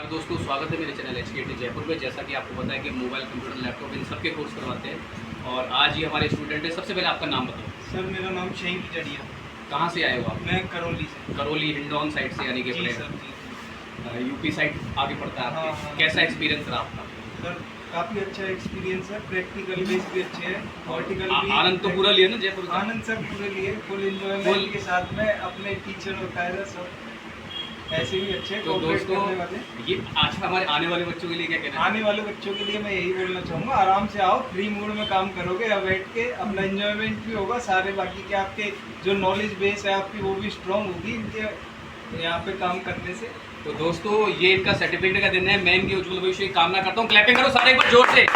तो दोस्तों स्वागत है मेरे चैनल kitne जयपुर में। जैसा कि आपको पता है कि मोबाइल, कंप्यूटर, लैपटॉप इन सबके कोर्स करवाते हैं और आज ये हमारे स्टूडेंट है। सबसे पहले आपका नाम बताओ। सर मेरा नाम शहीन जड़िया। कहाँ से आए हो आप? मैं करौली से। करौली हिंडौन साइड से, यानी कि जी सर जी। यूपी साइड आगे पड़ता है आपके। हाँ। कैसा एक्सपीरियंस रहा आपका? सर काफ़ी अच्छा एक्सपीरियंस है, प्रैक्टिकल बेस भी अच्छे है, वर्टिकल भी। आनंद तो पूरा लिया ना जयपुर का? आनंद सर पूरे लिए, फुल एंजॉयमेंट के साथ में अपने टीचर और कायदा सब ऐसे भी अच्छे तो दोस्तों ये अच्छा हमारे आने वाले बच्चों के लिए क्या कहना है? आने वाले बच्चों के लिए मैं यही बोलना चाहूँगा, आराम से आओ, फ्री मूड में काम करोगे, अब बैठ के अपना एंजॉयमेंट भी होगा, सारे बाकी के आपके जो नॉलेज बेस है आपकी वो भी स्ट्रॉन्ग होगी इनके यहाँ पे काम करने से। तो दोस्तों ये इनका सर्टिफिकेट का दिन है। मैं इनके उज्जवल भविष्य की कामना करता हूँ। क्लैपिंग करो सारे एक बार जोर से।